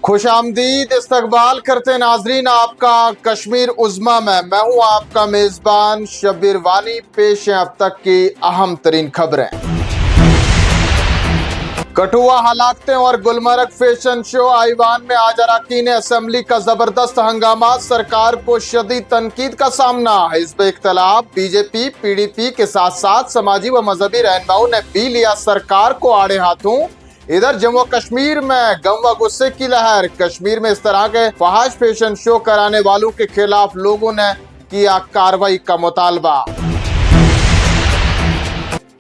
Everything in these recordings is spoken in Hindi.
खुशामदीद इस्तकबाल करते नाजरीन आपका कश्मीर उज़्मा में। मैं हूं आपका मेज़बान शब्बीर वानी। पेश है अब तक की अहम तरीन खबरें। कठुआ हलाकतें और गुलमर्ग फैशन शो आईवान में आज अरकान असेंबली का जबरदस्त हंगामा। सरकार को शदीद तनकीद का सामना। हिज़्ब इख्तिलाफ बीजेपी पीडीपी के साथ साथ समाजी व मजहबी रहनुमाओं ने भी लिया सरकार को आड़े हाथों। इधर जम्मू कश्मीर में गम व गुस्से की लहर। कश्मीर में इस तरह के फहाश फैशन शो कराने वालों के खिलाफ लोगों ने किया कार्रवाई का मुतालबा।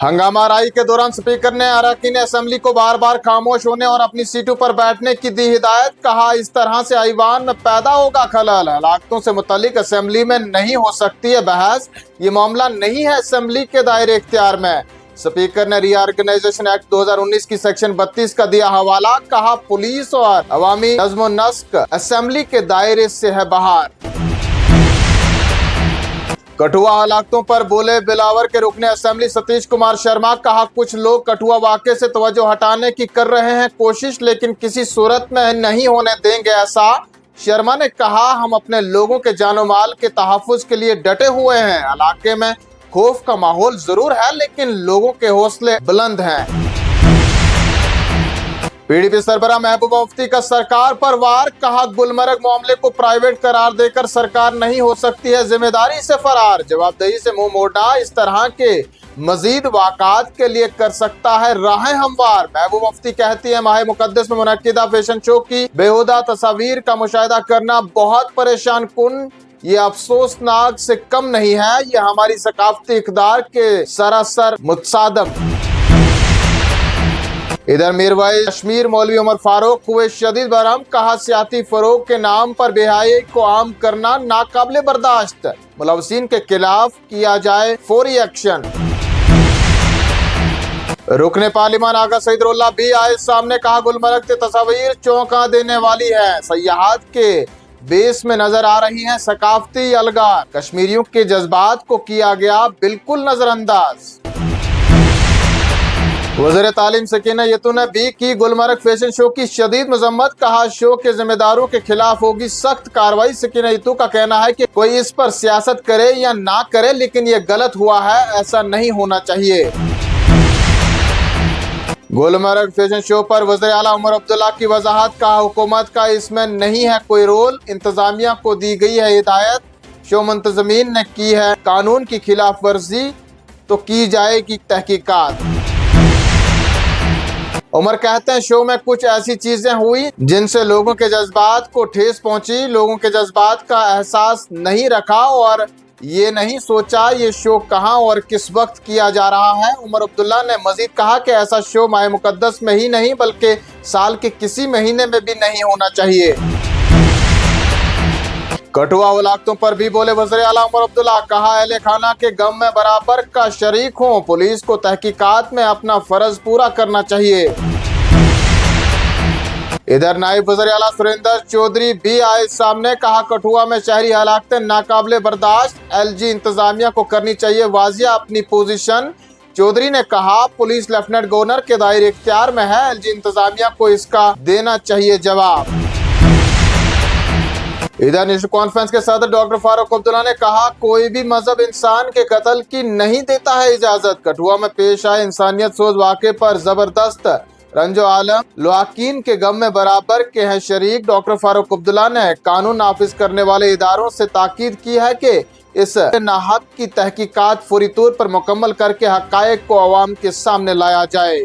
हंगामा राई के दौरान स्पीकर ने अरकान असेंबली को बार बार खामोश होने और अपनी सीटों पर बैठने की दी हिदायत। कहा, इस तरह से आईवान में पैदा होगा खलल। हलाकतों से मुतालिक असेंबली में नहीं हो सकती है बहस। ये मामला नहीं है असेंबली के दायरे इख्तियार में। स्पीकर ने रीऑर्गेनाइजेशन एक्ट 2019 की सेक्शन 32 का दिया हवाला। कहा, पुलिस और अवामी नज़्म व नस्क असेंबली के दायरे से है बाहर। कठुआ हलाकतों पर बोले बिलावर के रुकने असेंबली सतीश कुमार शर्मा। कहा, कुछ लोग कठुआ वाक़े से तवज्जो हटाने की कर रहे हैं कोशिश, लेकिन किसी सूरत में नहीं होने देंगे ऐसा। शर्मा ने कहा, हम अपने लोगों के जानो माल के तहफ़्फ़ुज़ के लिए डटे हुए हैं। इलाके में खौफ का माहौल जरूर है, लेकिन लोगों के हौसले बुलंद हैं। पीडीपी सरबराह महबूबा मुफ्ती का सरकार पर वार। कहा, गुलमर्ग मामले को प्राइवेट करार देकर सरकार नहीं हो सकती है जिम्मेदारी से फरार। जवाबदेही से मुंह मोड़ना इस तरह के मजीद वाक़ात के लिए कर सकता है राहें हमवार। महबूबा मुफ्ती कहती है, माह मुकद्दस में मुनक्किदा फैशन शो की बेहुदा तस्वीर का मुशाहिदा करना बहुत परेशान कुन। ये अफसोसनाक से कम नहीं है। ये हमारी सकाफती इक़दार के सरासर मुतसादम। इधर मीरवाइज कश्मीर मौलवी उमर फारूक हुए शदीद बरहम। कहा, सियासी फरोग के नाम पर बेहयाई को आम करना नाकाबिले बर्दाश्त। मुलवसिन के खिलाफ किया जाए फौरी एक्शन। रुकने पार्लिमान आगा सईदुल्लाह भी आए सामने। कहा, गुलमर्ग की तस्वीर चौंका देने वाली है। सयाहत के बेस में नजर आ रही है सकाफती अलगार। कश्मीरियों के जज्बात को किया गया बिल्कुल नजरअंदाज। वज़ीर तालीम सकीना यतू ने भी की गुलमर्ग फैशन शो की शदीद मजम्मत। कहा, शो के जिम्मेदारों के खिलाफ होगी सख्त कार्रवाई। सकीना यतू का कहना है कि कोई इस पर सियासत करे या ना करे, लेकिन ये गलत हुआ है, ऐसा नहीं होना चाहिए। गुलमर्ग फैशन शो पर वज़ीर आला उमर अब्दुल्ला की वजाहत। कहा, हुकूमत का इसमें नहीं है कोई रोल, इंतजामिया को दी गई है हिदायत। शो मुंतज़मीन ने की है कानून की खिलाफ वर्जी तो की जाएगी तहकीकात। उमर कहते हैं, शो में कुछ ऐसी चीजें हुई जिनसे लोगों के जज्बात को ठेस पहुंची। लोगों के जज्बात का एहसास नहीं रखा और ये नहीं सोचा ये शो कहां और किस वक्त किया जा रहा है। उमर अब्दुल्ला ने मजीद कहा कि ऐसा शो माह मुकद्दस में ही नहीं बल्कि साल के किसी महीने में भी नहीं होना चाहिए। कठुआ हलाकतों पर भी बोले वज़ीर आला उमर अब्दुल्ला। कहा, अहले खाना के गम में बराबर का शरीक हों। पुलिस को तहकीकात में अपना फर्ज पूरा करना चाहिए। इधर नायब वज़ीर आला सुरेंद्र चौधरी भी आए सामने। कहा, कठुआ में शहरी हलाकतें नाकाबिले बर्दाश्त। एलजी इंतजामिया को करनी चाहिए वाजिया अपनी पोजीशन। चौधरी ने कहा, पुलिस लेफ्टिनेंट गवर्नर के दायरे इख्तियार में है। एलजी इंतजामिया को इसका देना चाहिए जवाब। इधर नेशनल कॉन्फ्रेंस के सदर डॉक्टर फारूक अब्दुल्ला ने कहा, कोई भी मजहब इंसान के कत्ल की नहीं देता है इजाजत। कठुआ में पेश आए इंसानियत सोज वाक़े पर जबरदस्त रंजो आलम लुआकीन के गम में बराबर के हैं शरीक। डॉक्टर फारूक अब्दुल्ला ने कानून नाफिज करने वाले इदारों से ताकीद की है कि इस नाहक की तहकीकात फौरी तौर पर मुकम्मल करके हक़ाइक़ को अवाम के सामने लाया जाए।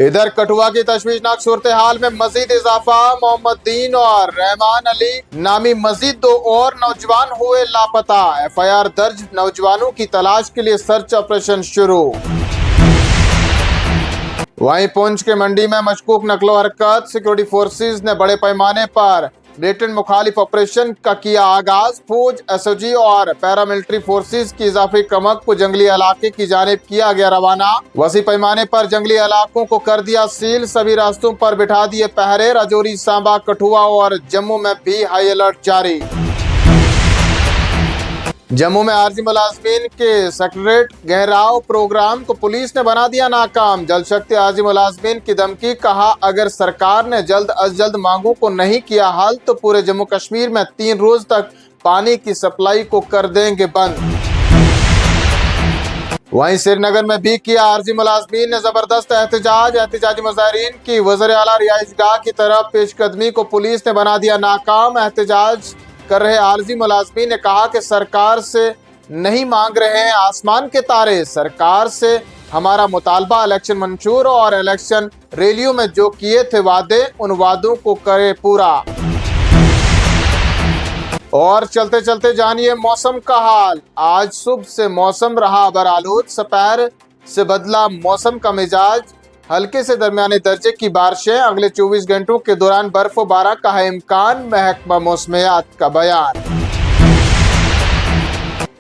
इधर कठुआ की तशवीशनाक सूरत हाल में मजीद इजाफा। मोहम्मद दीन और रहमान अली नामी मजीद 2 और नौजवान हुए लापता। FIR दर्ज। नौजवानों की तलाश के लिए सर्च ऑपरेशन शुरू। वहीं पुंछ के मंडी में मशकूक नकलो हरकत। सिक्योरिटी फोर्सेज ने बड़े पैमाने पर ब्लेटेंट मुखालिफ ऑपरेशन का किया आगाज। फौज, SOG और पैरामिलिट्री फोर्सेज की इजाफी कमक को जंगली इलाके की जानिब किया गया रवाना। वसी पैमाने पर जंगली इलाकों को कर दिया सील। सभी रास्तों पर बिठा दिए पहरे। राजौरी, सांबा, कठुआ और जम्मू में भी हाई अलर्ट जारी। जम्मू में आरजी मुलाजमीन के सेक्रेटरीट घेराव प्रोग्राम को पुलिस ने बना दिया नाकाम। जल शक्ति आरजी मुलाजमीन की धमकी, कहा अगर सरकार ने जल्द अज जल्द मांगों को नहीं किया हल तो पूरे जम्मू कश्मीर में 3 रोज तक पानी की सप्लाई को कर देंगे बंद। वहीं श्रीनगर में भी किया आरजी मुलाजमीन ने जबरदस्त एहतजाजी मुजाहिरीन की वज़ीर आला रिहाइशगाह की तरफ पेशकदमी को पुलिस ने बना दिया नाकाम। एहतजाज कर रहे आरजी मुलाजमीन ने कहा कि सरकार से नहीं मांग रहे हैं आसमान के तारे, सरकार से हमारा मुतालबा इलेक्शन मंशूर और इलेक्शन रैलियों में जो किए थे वादे, उन वादों को करे पूरा। और चलते चलते जानिए मौसम का हाल। आज सुबह से मौसम रहा बरालूद, दोपहर से बदला मौसम का मिजाज, हल्के से दरमियाने दर्जे की बारिशें। अगले 24 घंटों के दौरान बर्फबारी का है इम्कान, महकमा मौसमियात का बयान।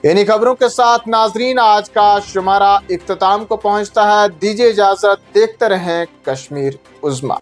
इन्हीं खबरों के साथ नाजरीन आज का शुमारा इख्तिताम को पहुंचता है। दीजिए इजाजत, देखते रहें कश्मीर उज़्मा।